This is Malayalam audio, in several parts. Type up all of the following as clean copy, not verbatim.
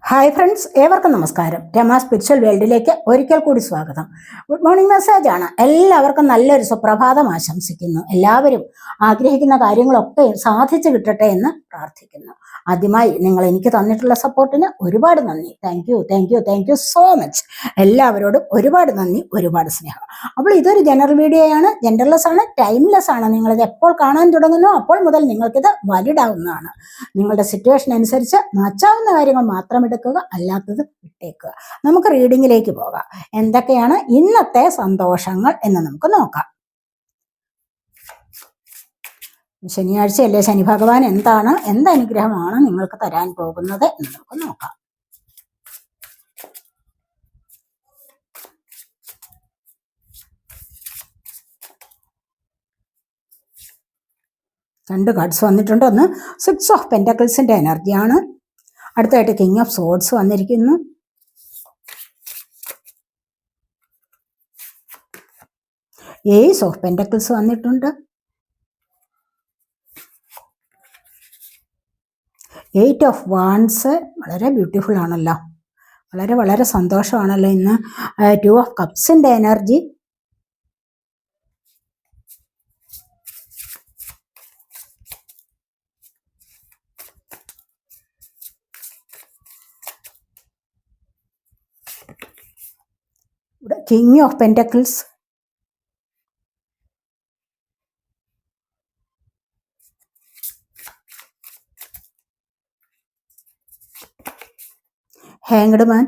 ഹായ് ഫ്രണ്ട്സ്, ഏവർക്കും നമസ്കാരം. രമ സ്പിരിച്വൽ വേൾഡിലേക്ക് ഒരിക്കൽ കൂടി സ്വാഗതം. ഗുഡ് മോർണിംഗ് മെസ്സേജ് ആണ്. എല്ലാവർക്കും നല്ലൊരു സുപ്രഭാതം ആശംസിക്കുന്നു. എല്ലാവരും ആഗ്രഹിക്കുന്ന കാര്യങ്ങളൊക്കെ സാധിച്ചു കിട്ടട്ടെ എന്ന് പ്രാർത്ഥിക്കുന്നു. ആദ്യമായി നിങ്ങൾ എനിക്ക് തന്നിട്ടുള്ള സപ്പോർട്ടിന് ഒരുപാട് നന്ദി. Thank you so much. എല്ലാവരോടും ഒരുപാട് നന്ദി, ഒരുപാട് സ്നേഹം. അപ്പോൾ ഇതൊരു ജനറൽ വീഡിയോ ആണ്, ജെൻഡർലെസ് ആണ്, ടൈംലെസ് ആണ്. നിങ്ങളിത് എപ്പോൾ കാണാൻ തുടങ്ങുന്നോ അപ്പോൾ മുതൽ നിങ്ങൾക്കിത് വാലിഡ് ആവുന്നതാണ്. നിങ്ങളുടെ സിറ്റുവേഷൻ അനുസരിച്ച് മാറ്റാവുന്ന കാര്യങ്ങൾ മാത്രം എടുക്കുക, അല്ലാത്തത് വിട്ടേക്കുക. നമുക്ക് റീഡിങ്ങിലേക്ക് പോകാം. എന്തൊക്കെയാണ് ഇന്നത്തെ സന്തോഷങ്ങൾ എന്ന് നമുക്ക് നോക്കാം. ശനിയാഴ്ചയല്ലേ, ശനി ഭഗവാൻ എന്ത് അനുഗ്രഹമാണ് നിങ്ങൾക്ക് തരാൻ പോകുന്നത് എന്ന് നമുക്ക് നോക്കാം. രണ്ട് കാർഡ്സ് വന്നിട്ടുണ്ട്. ഒന്ന് 6 ഓഫ് പെന്റക്കിൾസിന്റെ എനർജിയാണ്. അടുത്തായിട്ട് കിങ് ഓഫ് സോഡ്സ് വന്നിരിക്കുന്നു. ഏസ് ഓഫ് പെന്റക്കിൾസ് വന്നിട്ടുണ്ട്. 8 ഓഫ് വാൻസ് വളരെ ബ്യൂട്ടിഫുൾ ആണല്ലോ, വളരെ സന്തോഷമാണല്ലോ ഇന്ന്. 2 ഓഫ് കപ്സിന്റെ energy. King of pentacles. Hanged man.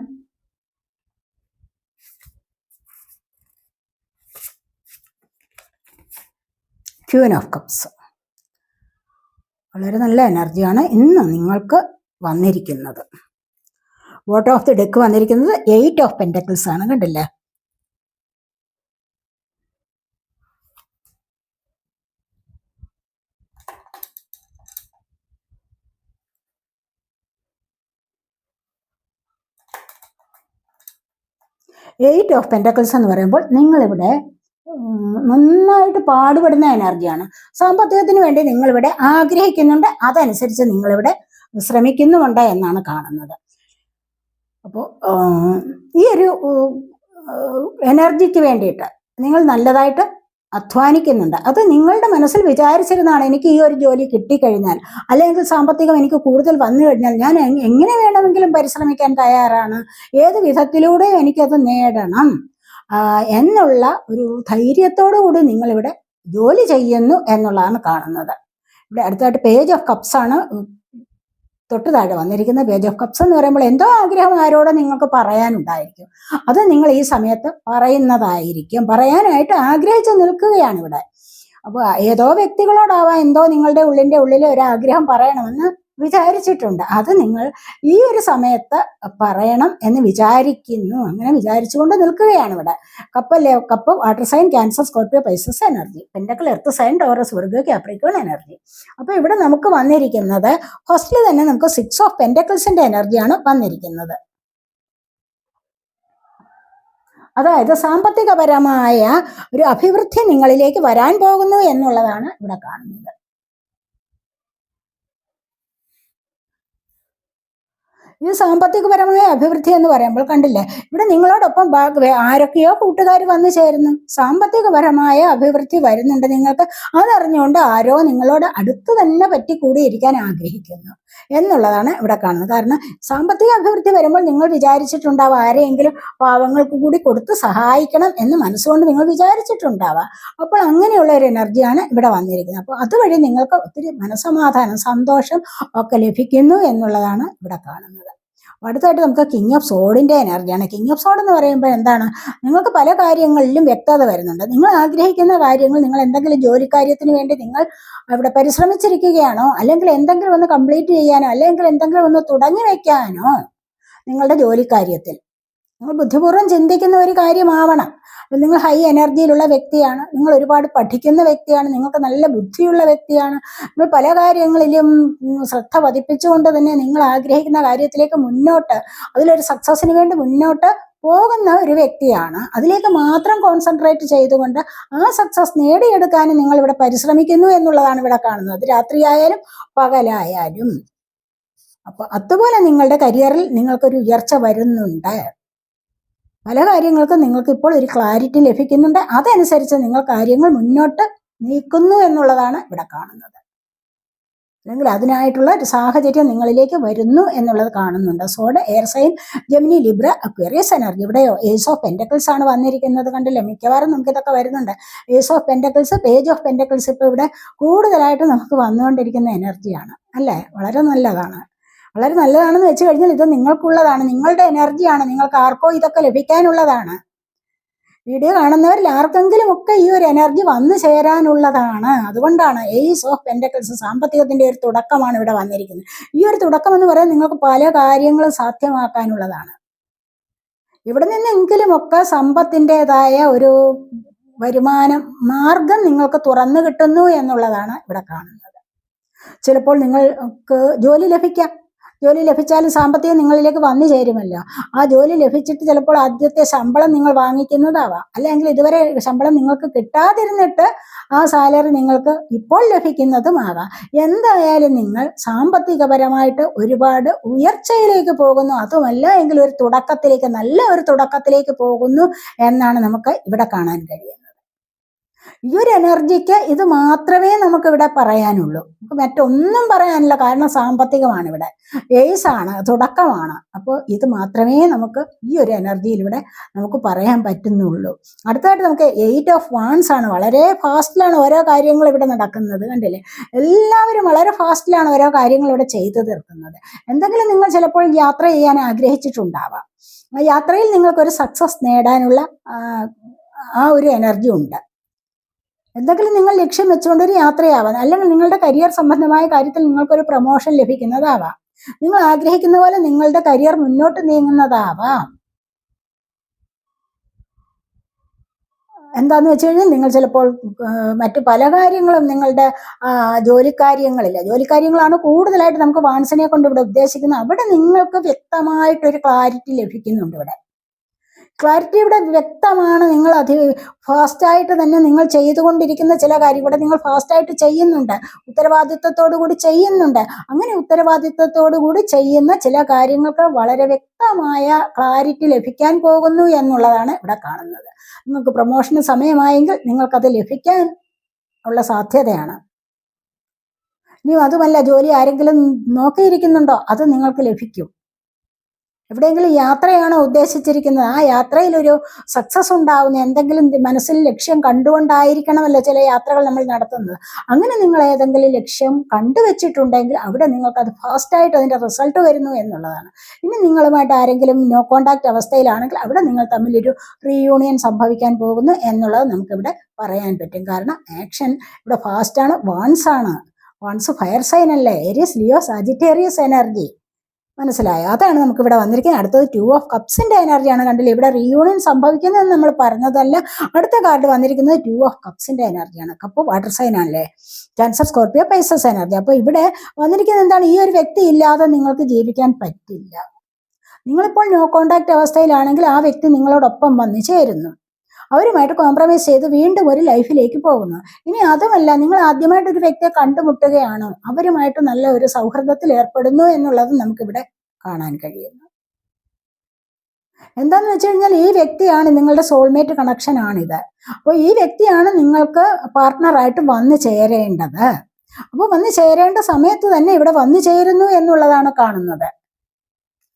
Queen of cups. വളരെ നല്ല എനർജിയാണ് ഇന്ന് നിങ്ങൾക്ക് വന്നിരിക്കുന്നത്. ബോട്ടം ഓഫ് ദി ഡെക്ക് വന്നിരിക്കുന്നത് 8 ഓഫ് പെന്റക്കിൾസ് ആണ്. കണ്ടില്ലേ? എയ്റ്റ് ഓഫ് പെന്റക്കിൾസ് എന്ന് പറയുമ്പോൾ നിങ്ങളിവിടെ നന്നായിട്ട് പാടുപെടുന്ന എനർജിയാണ്. സാമ്പത്തികത്തിന് വേണ്ടി നിങ്ങളിവിടെ ആഗ്രഹിക്കുന്നുണ്ട്, അതനുസരിച്ച് നിങ്ങളിവിടെ ശ്രമിക്കുന്നുമുണ്ട് എന്നാണ് കാണുന്നത്. അപ്പോൾ ഈ ഒരു എനർജിക്ക് വേണ്ടിയിട്ട് നിങ്ങൾ നല്ലതായിട്ട് അധ്വാനിക്കുന്നുണ്ട്. അത് നിങ്ങളുടെ മനസ്സിൽ വിചാരിച്ചിരുന്നതാണ്, എനിക്ക് ഈ ഒരു ജോലി കിട്ടിക്കഴിഞ്ഞാൽ, അല്ലെങ്കിൽ സാമ്പത്തികം എനിക്ക് കൂടുതൽ വന്നു കഴിഞ്ഞാൽ ഞാൻ എങ്ങനെ വേണമെങ്കിലും പരിശ്രമിക്കാൻ തയ്യാറാണ്, ഏത് വിധത്തിലൂടെയും എനിക്കത് നേടണം എന്നുള്ള ഒരു ധൈര്യത്തോടു കൂടി നിങ്ങളിവിടെ ജോലി ചെയ്യുന്നു എന്നുള്ളതാണ് കാണുന്നത്. ഇവിടെ അടുത്തായിട്ട് പേജ് ഓഫ് കപ്സ് ആണ് തൊട്ട് താഴെ വന്നിരിക്കുന്ന. പേജ് ഓഫ് കപ്സ് എന്ന് പറയുമ്പോൾ എന്തോ ആഗ്രഹം ആരോട് നിങ്ങൾക്ക് പറയാനുണ്ടായിരിക്കും, അത് നിങ്ങൾ ഈ സമയത്ത് പറയുന്നതായിരിക്കും. പറയാനായിട്ട് ആഗ്രഹിച്ച് നിൽക്കുകയാണ് ഇവിടെ. അപ്പോൾ ഏതോ വ്യക്തികളോടാവാം എന്തോ നിങ്ങളുടെ ഉള്ളിൽ ഒരു ആഗ്രഹം പറയണമെന്ന് വിചാരിച്ചിട്ടുണ്ട്. അത് നിങ്ങൾ ഈ ഒരു സമയത്ത് പറയണം എന്ന് വിചാരിക്കുന്നു. അങ്ങനെ വിചാരിച്ചുകൊണ്ട് നിൽക്കുകയാണ് ഇവിടെ. Cup water sign, Cancer, Scorpio, Pisces energy. Pentacle earth sign, Taurus, Virgo, Capricorn energy. അപ്പോൾ ഇവിടെ നമുക്ക് വന്നിരിക്കുന്നത് ഫസ്റ്റിൽ തന്നെ നമുക്ക് 6 ഓഫ് പെന്റക്കിൾസിന്റെ എനർജിയാണ് വന്നിരിക്കുന്നത്. അതായത് സാമ്പത്തികപരമായ ഒരു അഭിവൃദ്ധി നിങ്ങളിലേക്ക് വരാൻ പോകുന്നു എന്നുള്ളതാണ് ഇവിടെ കാണുന്നത്. ഈ സാമ്പത്തികപരമായ അഭിവൃദ്ധി എന്ന് പറയുമ്പോൾ കണ്ടില്ലേ, ഇവിടെ നിങ്ങളോടൊപ്പം ആരൊക്കെയോ കൂട്ടുകാർ വന്നു ചേരുന്നു. സാമ്പത്തികപരമായ അഭിവൃദ്ധി വരുന്നുണ്ട് നിങ്ങൾക്ക്. അതറിഞ്ഞുകൊണ്ട് ആരോ നിങ്ങളോട് അടുത്ത് തന്നെ പറ്റിക്കൂടിയിരിക്കാൻ ആഗ്രഹിക്കുന്നു എന്നുള്ളതാണ് ഇവിടെ കാണുന്നത്. കാരണം സാമ്പത്തിക അഭിവൃദ്ധി വരുമ്പോൾ നിങ്ങൾ വിചാരിച്ചിട്ടുണ്ടാവാം ആരെയെങ്കിലും പാവങ്ങൾക്ക് കൂടി കൊടുത്ത് സഹായിക്കണം എന്ന് മനസ്സുകൊണ്ട് നിങ്ങൾ വിചാരിച്ചിട്ടുണ്ടാവാം. അപ്പോൾ അങ്ങനെയുള്ള ഒരു എനർജിയാണ് ഇവിടെ വന്നിരിക്കുന്നത്. അപ്പോൾ അതുവഴി നിങ്ങൾക്ക് ഒത്തിരി മനസ്സമാധാനം, സന്തോഷം ഒക്കെ ലഭിക്കുന്നു എന്നുള്ളതാണ് ഇവിടെ കാണുന്നത്. അടുത്തായിട്ട് നമുക്ക് കിങ് ഓഫ് സോഡിന്റെ എനർജിയാണ്. കിങ് ഓഫ് സോഡ് എന്ന് പറയുമ്പോൾ എന്താണ്, നിങ്ങൾക്ക് പല കാര്യങ്ങളിലും വ്യക്തത വരുന്നുണ്ട്. നിങ്ങൾ ആഗ്രഹിക്കുന്ന കാര്യങ്ങൾ, നിങ്ങൾ എന്തെങ്കിലും ജോലി കാര്യത്തിന് വേണ്ടി നിങ്ങൾ അവിടെ പരിശ്രമിച്ചിരിക്കുകയാണോ, അല്ലെങ്കിൽ എന്തെങ്കിലും ഒന്ന് കംപ്ലീറ്റ് ചെയ്യാനോ, അല്ലെങ്കിൽ എന്തെങ്കിലും ഒന്ന് തുടങ്ങി വെക്കാനോ നിങ്ങളുടെ ജോലിക്കാര്യത്തിൽ നിങ്ങൾ ബുദ്ധിപൂർവ്വം ചിന്തിക്കുന്ന ഒരു കാര്യമാവണം. നിങ്ങൾ ഹൈ എനർജിയിലുള്ള വ്യക്തിയാണ്, നിങ്ങൾ ഒരുപാട് പഠിക്കുന്ന വ്യക്തിയാണ്, നിങ്ങൾക്ക് നല്ല ബുദ്ധിയുള്ള വ്യക്തിയാണ്. നിങ്ങൾ പല കാര്യങ്ങളിലും ശ്രദ്ധ പതിപ്പിച്ചുകൊണ്ട് തന്നെ നിങ്ങൾ ആഗ്രഹിക്കുന്ന കാര്യത്തിലേക്ക് മുന്നോട്ട്, അതിലൊരു സക്സസിന് വേണ്ടി മുന്നോട്ട് പോകുന്ന ഒരു വ്യക്തിയാണ്. അതിലേക്ക് മാത്രം കോൺസെൻട്രേറ്റ് ചെയ്തുകൊണ്ട് ആ സക്സസ് നേടിയെടുക്കാനും നിങ്ങൾ ഇവിടെ പരിശ്രമിക്കുന്നു എന്നുള്ളതാണ് ഇവിടെ കാണുന്നത്. രാത്രിയായാലും പകലായാലും. അപ്പൊ അതുപോലെ നിങ്ങളുടെ കരിയറിൽ നിങ്ങൾക്കൊരു ഉയർച്ച വരുന്നുണ്ട്. പല കാര്യങ്ങൾക്കും നിങ്ങൾക്ക് ഇപ്പോൾ ഒരു ക്ലാരിറ്റി ലഭിക്കുന്നുണ്ട്. അതനുസരിച്ച് നിങ്ങൾ കാര്യങ്ങൾ മുന്നോട്ട് നീക്കുന്നു എന്നുള്ളതാണ് ഇവിടെ കാണുന്നത്. അല്ലെങ്കിൽ അതിനായിട്ടുള്ള ഒരു സാഹചര്യം നിങ്ങളിലേക്ക് വരുന്നു എന്നുള്ളത് കാണുന്നുണ്ട്. Sword, air sign, Gemini, Libra, Aquarius energy. ഇവിടെയോ ഏസ് ഓഫ് പെന്റക്കിൾസ് ആണ് വന്നിരിക്കുന്നത്. കണ്ടില്ലേ, മിക്കവാറും നമുക്ക് ഇതൊക്കെ വരുന്നുണ്ട്. Ace of pentacles, page of pentacles ഇപ്പോൾ ഇവിടെ കൂടുതലായിട്ട് നമുക്ക് വന്നുകൊണ്ടിരിക്കുന്ന എനർജിയാണ് അല്ലേ. വളരെ നല്ലതാണ്. വളരെ നല്ലതാണെന്ന് വെച്ച് കഴിഞ്ഞാൽ ഇത് നിങ്ങൾക്കുള്ളതാണ്, നിങ്ങളുടെ എനർജിയാണ്, നിങ്ങൾക്ക് ആർക്കോ ഇതൊക്കെ ലഭിക്കാനുള്ളതാണ്. വീഡിയോ കാണുന്നവരിൽ ആർക്കെങ്കിലും ഒക്കെ ഈ ഒരു എനർജി വന്നു ചേരാനുള്ളതാണ്. അതുകൊണ്ടാണ് ഏസ് ഓഫ് പെന്റക്കിൾസ്, സാമ്പത്തികത്തിന്റെ ഒരു തുടക്കമാണ് ഇവിടെ വന്നിരിക്കുന്നത്. ഈ ഒരു തുടക്കം എന്ന് പറയുന്നത് നിങ്ങൾക്ക് പല കാര്യങ്ങളും സാധ്യമാക്കാനുള്ളതാണ്. ഇവിടെ നിന്നെങ്കിലുമൊക്കെ സമ്പത്തിൻ്റെതായ ഒരു വരുമാന മാർഗം നിങ്ങൾക്ക് തുറന്നു കിട്ടുന്നു എന്നുള്ളതാണ് ഇവിടെ കാണുന്നത്. ചിലപ്പോൾ നിങ്ങൾക്ക് ജോലി ലഭിക്കാം. ജോലി ലഭിച്ചാലും സാമ്പത്തികം നിങ്ങളിലേക്ക് വന്നു ചേരുമല്ലോ. ആ ജോലി ലഭിച്ചിട്ട് ചിലപ്പോൾ ആദ്യത്തെ ശമ്പളം നിങ്ങൾ വാങ്ങിക്കുന്നതാവാം, അല്ലെങ്കിൽ ഇതുവരെ ശമ്പളം നിങ്ങൾക്ക് കിട്ടാതിരുന്നിട്ട് ആ സാലറി നിങ്ങൾക്ക് ഇപ്പോൾ ലഭിക്കുന്നതുമാകാം. എന്തായാലും നിങ്ങൾ സാമ്പത്തികപരമായിട്ട് ഒരുപാട് ഉയർച്ചയിലേക്ക് പോകുന്നു, അതുമല്ല എങ്കിൽ ഒരു തുടക്കത്തിലേക്ക്, നല്ല ഒരു തുടക്കത്തിലേക്ക് പോകുന്നു എന്നാണ് നമുക്ക് ഇവിടെ കാണാൻ കഴിയുന്നത്. ഈ ഒരു എനർജിക്ക് ഇത് മാത്രമേ നമുക്ക് ഇവിടെ പറയാനുള്ളൂ, നമുക്ക് മറ്റൊന്നും പറയാനില്ല. കാരണം സാമ്പത്തികമാണ് ഇവിടെ, ഏസ് ആണ്, തുടക്കമാണ്. അപ്പോൾ ഇത് മാത്രമേ നമുക്ക് ഈ ഒരു എനർജിയിലൂടെ നമുക്ക് പറയാൻ പറ്റുന്നുള്ളൂ. അടുത്തായിട്ട് നമുക്ക് 8 ഓഫ് വാൻസ് ആണ്. വളരെ ഫാസ്റ്റിലാണ് ഓരോ കാര്യങ്ങൾ ഇവിടെ നടക്കുന്നത്. കണ്ടില്ലേ, എല്ലാവരും വളരെ ഫാസ്റ്റിലാണ് ഓരോ കാര്യങ്ങൾ ഇവിടെ ചെയ്തു തീർക്കുന്നത്. എന്തെങ്കിലും നിങ്ങൾ ചിലപ്പോൾ യാത്ര ചെയ്യാൻ ആഗ്രഹിച്ചിട്ടുണ്ടാവാം. ആ യാത്രയിൽ നിങ്ങൾക്കൊരു സക്സസ് നേടാനുള്ള ആ ഒരു എനർജി ഉണ്ട്. എന്തെങ്കിലും നിങ്ങൾ ലക്ഷ്യം വെച്ചുകൊണ്ടൊരു യാത്രയാവാം, അല്ലെങ്കിൽ നിങ്ങളുടെ കരിയർ സംബന്ധമായ കാര്യത്തിൽ നിങ്ങൾക്കൊരു പ്രൊമോഷൻ ലഭിക്കുന്നതാവാം, നിങ്ങൾ ആഗ്രഹിക്കുന്ന പോലെ നിങ്ങളുടെ കരിയർ മുന്നോട്ട് നീങ്ങുന്നതാവാം. എന്താന്ന് വെച്ച് കഴിഞ്ഞാൽ നിങ്ങൾ ചിലപ്പോൾ മറ്റു പല കാര്യങ്ങളും നിങ്ങളുടെ ജോലിക്കാര്യങ്ങളാണ് കൂടുതലായിട്ട് നമുക്ക് വാൻസിനെ കൊണ്ട് ഇവിടെ ഉദ്ദേശിക്കുന്നത്. അവിടെ നിങ്ങൾക്ക് വ്യക്തമായിട്ടൊരു ക്ലാരിറ്റി ലഭിക്കുന്നുണ്ട്. ക്ലാരിറ്റി ഇവിടെ വ്യക്തമാണ്. നിങ്ങൾ ഫാസ്റ്റായിട്ട് തന്നെ നിങ്ങൾ ചെയ്തുകൊണ്ടിരിക്കുന്ന ചില കാര്യം ഇവിടെ നിങ്ങൾ ഫാസ്റ്റായിട്ട് ചെയ്യുന്നുണ്ട്, ഉത്തരവാദിത്വത്തോടു കൂടി ചെയ്യുന്നുണ്ട്. അങ്ങനെ ഉത്തരവാദിത്വത്തോടു കൂടി ചെയ്യുന്ന ചില കാര്യങ്ങൾക്ക് വളരെ വ്യക്തമായ ക്ലാരിറ്റി ലഭിക്കാൻ പോകുന്നു എന്നുള്ളതാണ് ഇവിടെ കാണുന്നത്. നിങ്ങൾക്ക് പ്രൊമോഷന് സമയമായെങ്കിൽ നിങ്ങൾക്കത് ലഭിക്കാൻ ഉള്ള സാധ്യതയാണ്. ഇനി അതുമല്ല, ജോലി ആരെങ്കിലും നോക്കിയിരിക്കുന്നുണ്ടോ, അത് നിങ്ങൾക്ക് ലഭിക്കും. എവിടെയെങ്കിലും യാത്രയാണോ ഉദ്ദേശിച്ചിരിക്കുന്നത്, ആ യാത്രയിൽ ഒരു സക്സസ് ഉണ്ടാവുന്ന എന്തെങ്കിലും മനസ്സിൽ ലക്ഷ്യം കണ്ടുകൊണ്ടായിരിക്കണമല്ലോ ചില യാത്രകൾ നമ്മൾ നടത്തുന്നത്. അങ്ങനെ നിങ്ങൾ ഏതെങ്കിലും ലക്ഷ്യം കണ്ടുവച്ചിട്ടുണ്ടെങ്കിൽ അവിടെ നിങ്ങൾക്കത് ഫാസ്റ്റായിട്ട് അതിൻ്റെ റിസൾട്ട് വരുന്നു എന്നുള്ളതാണ്. ഇനി നിങ്ങളുമായിട്ട് ആരെങ്കിലും നോ കോണ്ടാക്ട് അവസ്ഥയിലാണെങ്കിൽ അവിടെ നിങ്ങൾ തമ്മിലൊരു റീയൂണിയൻ സംഭവിക്കാൻ പോകുന്നു എന്നുള്ളത് നമുക്കിവിടെ പറയാൻ പറ്റും. കാരണം ആക്ഷൻ ഇവിടെ ഫാസ്റ്റാണ്, വാൺസ് ഫയർ സൈൻ അല്ലേ, ഏരിയസ്, ലിയോ, സാജിറ്റേറിയസ് എനർജി. മനസ്സിലായോ? അതാണ് നമുക്ക് ഇവിടെ വന്നിരിക്കുന്നത്. അടുത്തത് 2 ഓഫ് കപ്സിന്റെ എനർജിയാണ്. കണ്ടില്ലേ, ഇവിടെ റീയൂണിയൻ സംഭവിക്കുന്നതെന്ന് നമ്മൾ പറഞ്ഞതല്ല. അടുത്ത കാർഡ് വന്നിരിക്കുന്നത് 2 ഓഫ് കപ്സിന്റെ എനർജിയാണ്. കപ്പ് വാട്ടർ സൈൻ ആണല്ലേ, ക്യാൻസർ, സ്കോർപ്പിയോ, പൈസസ് എനർജി. അപ്പോൾ ഇവിടെ വന്നിരിക്കുന്നത് എന്താണ്, ഈ ഒരു വ്യക്തി ഇല്ലാതെ നിങ്ങൾക്ക് ജീവിക്കാൻ പറ്റില്ല. നിങ്ങളിപ്പോൾ നോ കോണ്ടാക്ട് അവസ്ഥയിലാണെങ്കിൽ ആ വ്യക്തി നിങ്ങളോടൊപ്പം വന്നു ചേരുന്നു, അവരുമായിട്ട് കോംപ്രമൈസ് ചെയ്ത് വീണ്ടും ഒരു ലൈഫിലേക്ക് പോകുന്നു. ഇനി അതുമല്ല, നിങ്ങൾ ആദ്യമായിട്ട് ഒരു വ്യക്തിയെ കണ്ടുമുട്ടുകയാണ്, അവരുമായിട്ട് നല്ല ഒരു സൗഹൃദത്തിൽ ഏർപ്പെടുന്നു എന്നുള്ളത് നമുക്കിവിടെ കാണാൻ കഴിയുന്നു. എന്താന്ന് വെച്ച് കഴിഞ്ഞാൽ ഈ വ്യക്തിയാണ് നിങ്ങളുടെ സോൾമേറ്റ് കണക്ഷൻ ആണിത്. അപ്പോൾ ഈ വ്യക്തിയാണ് നിങ്ങൾക്ക് പാർട്ട്ണറായിട്ട് വന്നു ചേരേണ്ടത്. അപ്പോൾ വന്നു ചേരേണ്ട സമയത്ത് തന്നെ ഇവിടെ വന്നു ചേരുന്നു എന്നുള്ളതാണ് കാണുന്നത്.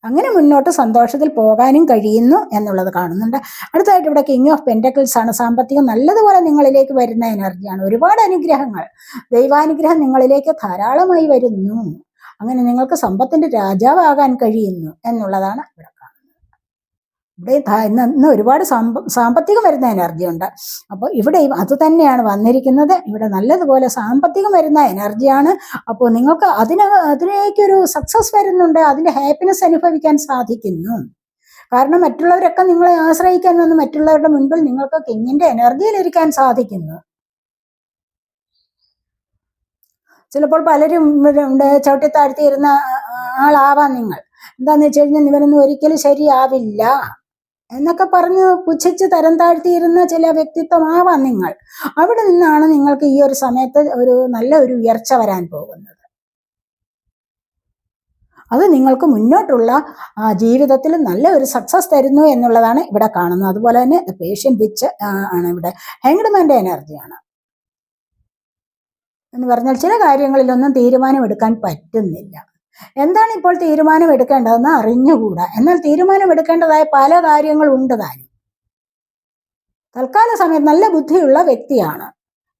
അങ്ങനെ മുന്നോട്ട് സന്തോഷത്തിൽ പോകാനും കഴിയുന്നു എന്നുള്ളത് കാണുന്നുണ്ട്. അടുത്തായിട്ട് ഇവിടെ കിങ് ഓഫ് പെന്റക്കിൾസ് ആണ്. സാമ്പത്തികം നല്ലതുപോലെ നിങ്ങളിലേക്ക് വരുന്ന എനർജിയാണ്. ഒരുപാട് അനുഗ്രഹങ്ങൾ, ദൈവാനുഗ്രഹം നിങ്ങളിലേക്ക് ധാരാളമായി വരുന്നു. അങ്ങനെ നിങ്ങൾക്ക് സമ്പത്തിന്റെ രാജാവാകാൻ കഴിയുന്നു എന്നുള്ളതാണ് ഇവിടെ കാണുന്നത്. ഇവിടെ ഇന്ന് ഒരുപാട് സാമ്പത്തികം വരുന്ന എനർജി ഉണ്ട്. അപ്പോൾ ഇവിടെയും അത് തന്നെയാണ് വന്നിരിക്കുന്നത്. ഇവിടെ നല്ലതുപോലെ സാമ്പത്തികം വരുന്ന എനർജിയാണ്. അപ്പോൾ നിങ്ങൾക്ക് അതിലേക്കൊരു സക്സസ് വരുന്നുണ്ട്, അതിന്റെ ഹാപ്പിനെസ് അനുഭവിക്കാൻ സാധിക്കുന്നു. കാരണം മറ്റുള്ളവരൊക്കെ നിങ്ങളെ ആശ്രയിക്കാൻ വന്ന് മറ്റുള്ളവരുടെ മുൻപിൽ നിങ്ങൾക്ക് കിങ്ങിന്റെ എനർജിയിൽ ഇരിക്കാൻ സാധിക്കുന്നു. ചിലപ്പോൾ പലരും ചവിട്ടിത്താഴ്ത്തിയിരുന്ന ആളാവാം നിങ്ങൾ. എന്താന്ന് വെച്ച് കഴിഞ്ഞാൽ ഇവരൊന്നും ഒരിക്കലും ശരിയാവില്ല എന്നൊക്കെ പറഞ്ഞ് പുച്ഛിച്ച് തരം താഴ്ത്തിയിരുന്ന ചില വ്യക്തിത്വമാവാം നിങ്ങൾ. അവിടെ നിന്നാണ് നിങ്ങൾക്ക് ഈ ഒരു സമയത്ത് ഒരു നല്ല ഒരു ഉയർച്ച വരാൻ പോകുന്നത്. അത് നിങ്ങൾക്ക് മുന്നോട്ടുള്ള ജീവിതത്തിൽ നല്ല ഒരു സക്സസ് തരുന്നു എന്നുള്ളതാണ് ഇവിടെ കാണുന്നത്. അതുപോലെ തന്നെ പേഷ്യൻ വിച്ച് ആണ് ഇവിടെ. ഹാങ്ഡ്മാന്റെ എനർജിയാണ് എന്ന് പറഞ്ഞാൽ ചില കാര്യങ്ങളിലൊന്നും തീരുമാനമെടുക്കാൻ പറ്റുന്നില്ല. എന്താണ് ഇപ്പോൾ തീരുമാനം എടുക്കേണ്ടതെന്ന് അറിഞ്ഞുകൂടാ. എന്നാൽ തീരുമാനം എടുക്കേണ്ടതായ പല കാര്യങ്ങളുണ്ട് താനും. തൽക്കാല സമയത്ത് നല്ല ബുദ്ധിയുള്ള വ്യക്തിയാണ്.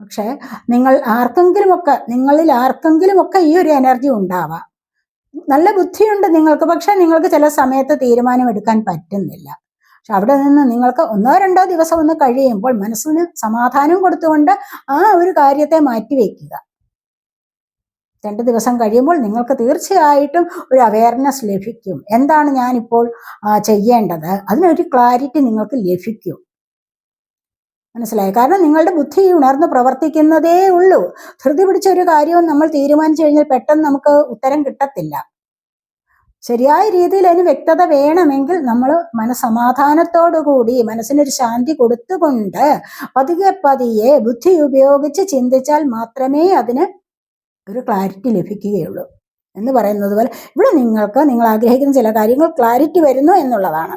പക്ഷെ നിങ്ങളിൽ ആർക്കെങ്കിലുമൊക്കെ ഈ ഒരു എനർജി ഉണ്ടാവാം. നല്ല ബുദ്ധിയുണ്ട് നിങ്ങൾക്ക്, പക്ഷെ നിങ്ങൾക്ക് ചില സമയത്ത് തീരുമാനം എടുക്കാൻ പറ്റുന്നില്ല. പക്ഷെ അവിടെ നിന്ന് നിങ്ങൾക്ക് 1-2 ദിവസം ഒന്ന് കഴിയുമ്പോൾ മനസ്സിന് സമാധാനം കൊടുത്തുകൊണ്ട് ആ ഒരു കാര്യത്തെ മാറ്റിവെക്കുക. 2 ദിവസം കഴിയുമ്പോൾ നിങ്ങൾക്ക് തീർച്ചയായിട്ടും ഒരു അവയർനെസ് ലഭിക്കും. എന്താണ് ഞാനിപ്പോൾ ചെയ്യേണ്ടത്, അതിനൊരു ക്ലാരിറ്റി നിങ്ങൾക്ക് ലഭിക്കും. മനസ്സിലായി? കാരണം നിങ്ങളുടെ ബുദ്ധി ഉണർന്ന് പ്രവർത്തിക്കുന്നതേ ഉള്ളൂ. ധൃതി പിടിച്ച ഒരു കാര്യവും നമ്മൾ തീരുമാനിച്ചു കഴിഞ്ഞാൽ പെട്ടെന്ന് നമുക്ക് ഉത്തരം കിട്ടത്തില്ല. ശരിയായ രീതിയിൽ അതിന് വ്യക്തത വേണമെങ്കിൽ നമ്മൾ മനസ്സമാധാനത്തോടുകൂടി മനസ്സിനൊരു ശാന്തി കൊടുത്തുകൊണ്ട് പതിയെ ബുദ്ധി ഉപയോഗിച്ച് ചിന്തിച്ചാൽ മാത്രമേ അതിന് ഒരു ക്ലാരിറ്റി ലഭിക്കുകയുള്ളൂ. എന്ന് പറയുന്നത് പോലെ ഇവിടെ നിങ്ങൾ ആഗ്രഹിക്കുന്ന ചില കാര്യങ്ങൾ ക്ലാരിറ്റി വരുന്നു എന്നുള്ളതാണ്.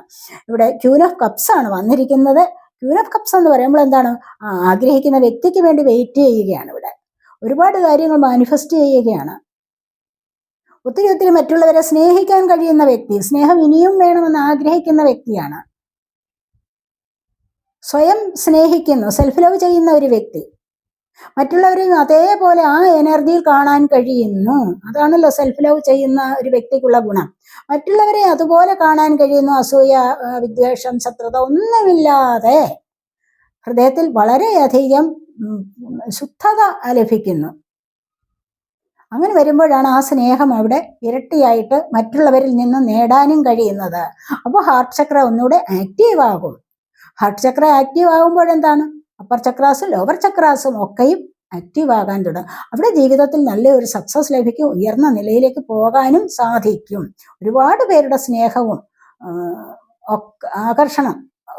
ഇവിടെ ക്യൂൻ ഓഫ് കപ്സ് ആണ് വന്നിരിക്കുന്നത്. ക്യൂൻ ഓഫ് കപ്സ് എന്ന് പറയുമ്പോൾ എന്താണ്? ആഗ്രഹിക്കുന്ന വ്യക്തിക്ക് വേണ്ടി വെയിറ്റ് ചെയ്യുകയാണ്. ഇവിടെ ഒരുപാട് കാര്യങ്ങൾ മാനിഫെസ്റ്റ് ചെയ്യുകയാണ്. ഒത്തിരി മറ്റുള്ളവരെ സ്നേഹിക്കാൻ കഴിയുന്ന വ്യക്തി, സ്നേഹം ഇനിയും വേണമെന്ന് ആഗ്രഹിക്കുന്ന വ്യക്തിയാണ്. സ്വയം സ്നേഹിക്കുന്നു, സെൽഫ് ലവ് ചെയ്യുന്ന ഒരു വ്യക്തി. മറ്റുള്ളവരെയും അതേപോലെ ആ എനർജിയിൽ കാണാൻ കഴിയുന്നു. അതാണല്ലോ സെൽഫ് ലവ് ചെയ്യുന്ന ഒരു വ്യക്തിക്കുള്ള ഗുണം. മറ്റുള്ളവരെ അതുപോലെ കാണാൻ കഴിയുന്നു. അസൂയ, വിദ്വേഷം, ശത്രുത ഒന്നുമില്ലാതെ ഹൃദയത്തിൽ വളരെയധികം ശുദ്ധത ലഭിക്കുന്നു. അങ്ങനെ വരുമ്പോഴാണ് ആ സ്നേഹം അവിടെ ഇരട്ടിയായിട്ട് മറ്റുള്ളവരിൽ നിന്ന് നേടാനും കഴിയുന്നത്. അപ്പോൾ ഹാർട്ട് ചക്ര ഒന്നുകൂടെ ആക്റ്റീവ് ആകും. ഹാർട്ട് ചക്ര ആക്റ്റീവ് ആകുമ്പോഴെന്താണ്? അപ്പർ ചക്രാസും ലോവർ ചക്രാസും ഒക്കെയും ആക്റ്റീവ് ആകാൻ തുടങ്ങും. അവിടെ ജീവിതത്തിൽ നല്ലൊരു സക്സസ് ലഭിക്കും. ഉയർന്ന നിലയിലേക്ക് പോകാനും സാധിക്കും. ഒരുപാട് പേരുടെ സ്നേഹവും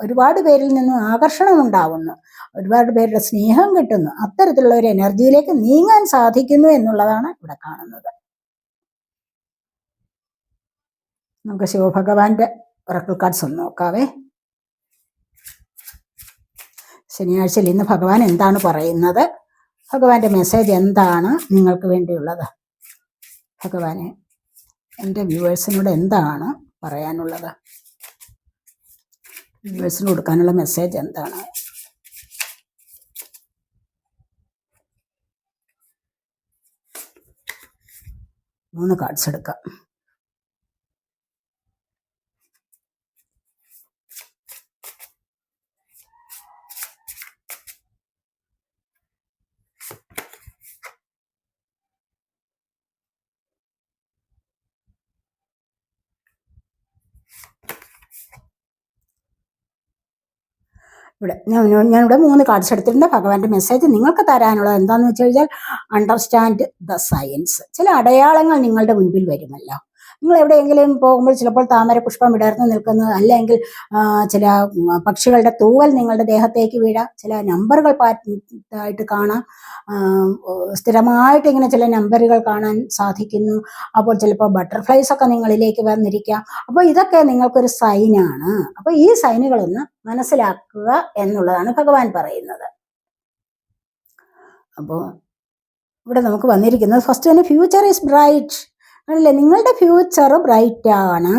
ഒരുപാട് പേരിൽ നിന്നും ആകർഷണം ഉണ്ടാവുന്നു. ഒരുപാട് പേരുടെ സ്നേഹം കിട്ടുന്നു. അത്തരത്തിലുള്ള ഒരു എനർജിയിലേക്ക് നീങ്ങാൻ സാധിക്കുന്നു എന്നുള്ളതാണ് ഇവിടെ കാണുന്നത്. നമുക്ക് ശിവഭഗവാന്റെ ഒറക്കിൾ കാർഡ്സ് ഒന്ന് നോക്കാവേ. ശനിയാഴ്ചയിൽ ഇന്ന് ഭഗവാൻ എന്താണ് പറയുന്നത്? ഭഗവാന്റെ മെസ്സേജ് എന്താണ് നിങ്ങൾക്ക് വേണ്ടിയുള്ളത്? ഭഗവാനെ എൻ്റെ വ്യൂവേഴ്സിനോട് എന്താണ് പറയാനുള്ളത്? വ്യൂവേഴ്സിന് കൊടുക്കാനുള്ള മെസ്സേജ് എന്താണ്? മൂന്ന് കാർഡ്സ് എടുക്കാം. ഇവിടെ ഞാനിവിടെ 3 കാർഡ്സ് എടുത്തിട്ടുണ്ട്. ഭഗവാന്റെ മെസ്സേജ് നിങ്ങൾക്ക് തരാനുള്ളത് എന്താണെന്ന് വെച്ച് കഴിഞ്ഞാൽ അണ്ടർസ്റ്റാൻഡ് ദ സയൻസ്. ചില അടയാളങ്ങൾ നിങ്ങളുടെ മുൻപിൽ വരുമല്ലോ. നിങ്ങൾ എവിടെയെങ്കിലും പോകുമ്പോൾ ചിലപ്പോൾ താമര പുഷ്പം വിടർന്നു നിൽക്കുന്നത്, അല്ലെങ്കിൽ ചില പക്ഷികളുടെ തൂവൽ നിങ്ങളുടെ ദേഹത്തേക്ക് വീഴാം. ചില നമ്പറുകൾ ആയിട്ട് കാണാം. സ്ഥിരമായിട്ട് ഇങ്ങനെ ചില നമ്പറുകൾ കാണാൻ സാധിക്കുന്നു. അപ്പോൾ ചിലപ്പോൾ ബട്ടർഫ്ലൈസ് ഒക്കെ നിങ്ങളിലേക്ക് വന്നിരിക്കാം. അപ്പോൾ ഇതൊക്കെ നിങ്ങൾക്കൊരു സൈനാണ്. അപ്പോൾ ഈ സൈനുകളൊന്ന് മനസ്സിലാക്കുക എന്നുള്ളതാണ് ഭഗവാൻ പറയുന്നത്. അപ്പോൾ ഇവിടെ നമുക്ക് വന്നിരിക്കുന്നത് ഫസ്റ്റ് തന്നെ ഫ്യൂച്ചർ ഈസ് ബ്രൈറ്റ് അല്ലേ? നിങ്ങളുടെ ഫ്യൂച്ചർ ബ്രൈറ്റ് ആണ്.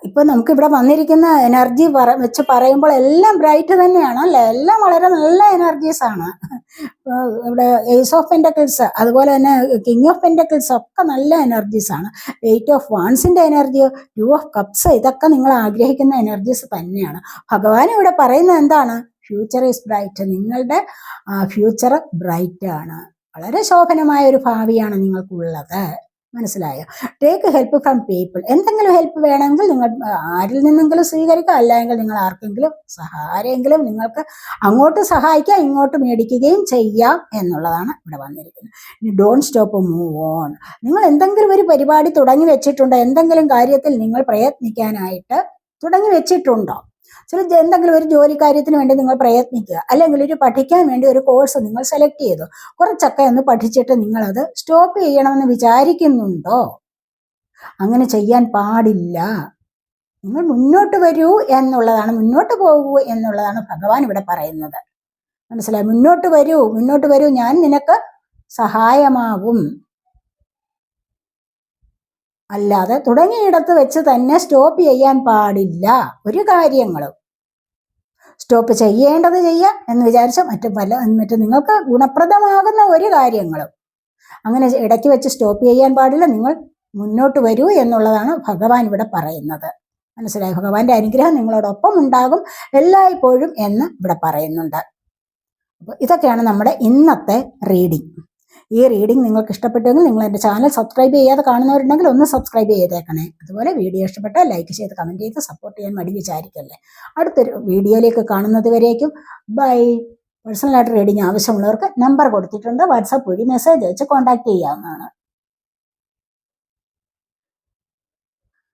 ഇപ്പൊ നമുക്ക് ഇവിടെ വന്നിരിക്കുന്ന എനർജി വെച്ച് പറയുമ്പോൾ എല്ലാം ബ്രൈറ്റ് തന്നെയാണ് അല്ലേ? എല്ലാം വളരെ നല്ല എനർജീസ് ആണ്. ഇവിടെ ഏസ് ഓഫ് പെന്റക്കിൾസ്, അതുപോലെ തന്നെ കിങ് ഓഫ് പെന്റക്കിൾസ് ഒക്കെ നല്ല എനർജീസ് ആണ്. 8 ഓഫ് വാൺസിന്റെ എനർജി, 2 ഓഫ് കപ്സ്, ഇതൊക്കെ നിങ്ങൾ ആഗ്രഹിക്കുന്ന എനർജീസ് തന്നെയാണ്. ഭഗവാൻ ഇവിടെ പറയുന്നത് എന്താണ്? Future is bright. നിങ്ങളുടെ ഫ്യൂച്ചർ ബ്രൈറ്റ് ആണ്. വളരെ ശോഭനമായ ഒരു ഭാവിയാണ് നിങ്ങൾക്കുള്ളത്. മനസ്സിലായോ? Take help from people. എന്തെങ്കിലും ഹെൽപ്പ് വേണമെങ്കിൽ നിങ്ങൾ ആരിൽ നിന്നെങ്കിലും സ്വീകരിക്കുക, അല്ലെങ്കിൽ നിങ്ങൾ ആരെങ്കിലും നിങ്ങൾക്ക് അങ്ങോട്ട് സഹായിക്കാം, ഇങ്ങോട്ട് മേടിക്കുകയും ചെയ്യാം എന്നുള്ളതാണ് ഇവിടെ വന്നിരിക്കുന്നത്. ഇനി ഡോണ്ട് സ്റ്റോപ്പ്, മൂവ് ഓൺ. നിങ്ങൾ എന്തെങ്കിലും ഒരു പരിപാടി തുടങ്ങി വെച്ചിട്ടുണ്ടോ? എന്തെങ്കിലും കാര്യത്തിൽ നിങ്ങൾ പ്രയത്നിക്കാനായിട്ട് തുടങ്ങി വെച്ചിട്ടുണ്ടോ? എന്തെങ്കിലും ഒരു ജോലി കാര്യത്തിന് വേണ്ടി നിങ്ങൾ പ്രയത്നിക്കുക, അല്ലെങ്കിൽ ഒരു പഠിക്കാൻ വേണ്ടി ഒരു കോഴ്സ് നിങ്ങൾ സെലക്ട് ചെയ്തു. കുറച്ചൊക്കെ ഒന്ന് പഠിച്ചിട്ട് നിങ്ങളത് സ്റ്റോപ്പ് ചെയ്യണമെന്ന് വിചാരിക്കുന്നുണ്ടോ? അങ്ങനെ ചെയ്യാൻ പാടില്ല. നിങ്ങൾ മുന്നോട്ട് വരൂ എന്നുള്ളതാണ്, മുന്നോട്ട് പോകൂ എന്നുള്ളതാണ് ഭഗവാൻ ഇവിടെ പറയുന്നത്. മനസ്സിലായി? മുന്നോട്ട് വരൂ, മുന്നോട്ട് വരൂ, ഞാൻ നിനക്ക് സഹായമാകും. അല്ലാതെ തുടങ്ങിയിടത്ത് വെച്ച് തന്നെ സ്റ്റോപ്പ് ചെയ്യാൻ പാടില്ല. ഒരു കാര്യങ്ങളും സ്റ്റോപ്പ് ചെയ്യേണ്ടത് ചെയ്യാം എന്ന് വിചാരിച്ച മറ്റു നിങ്ങൾക്ക് ഗുണപ്രദമാകുന്ന ഒരു കാര്യങ്ങളും അങ്ങനെ ഇടയ്ക്ക് വെച്ച് സ്റ്റോപ്പ് ചെയ്യാൻ പാടില്ല. നിങ്ങൾ മുന്നോട്ട് വരൂ എന്നുള്ളതാണ് ഭഗവാൻ ഇവിടെ പറയുന്നത്. മനസ്സിലായി? ഭഗവാന്റെ അനുഗ്രഹം നിങ്ങളോടൊപ്പം ഉണ്ടാകും എല്ലായ്പ്പോഴും എന്ന് ഇവിടെ പറയുന്നുണ്ട്. അപ്പോൾ ഇതൊക്കെയാണ് നമ്മുടെ ഇന്നത്തെ റീഡിംഗ്. ഈ റീഡിംഗ് നിങ്ങൾക്ക് ഇഷ്ടപ്പെട്ടെങ്കിൽ നിങ്ങൾ എൻ്റെ ചാനൽ സബ്സ്ക്രൈബ് ചെയ്യാതെ കാണുന്നവരുണ്ടെങ്കിൽ ഒന്ന് സബ്സ്ക്രൈബ് ചെയ്തേക്കണേ. അതുപോലെ വീഡിയോ ഇഷ്ടപ്പെട്ടാൽ ലൈക്ക് ചെയ്ത് കമൻറ്റ് ചെയ്ത് സപ്പോർട്ട് ചെയ്യാൻ മടി വിചാരിക്കല്ലേ. അടുത്തൊരു വീഡിയോയിലേക്ക് കാണുന്നത് വരേക്കും ബൈ. പേഴ്സണലായിട്ട് റീഡിംഗ് ആവശ്യമുള്ളവർക്ക് നമ്പർ കൊടുത്തിട്ടുണ്ട്, വാട്സാപ്പ് വഴി മെസ്സേജ് അയച്ച് കോൺടാക്ട് ചെയ്യാവുന്നതാണ്.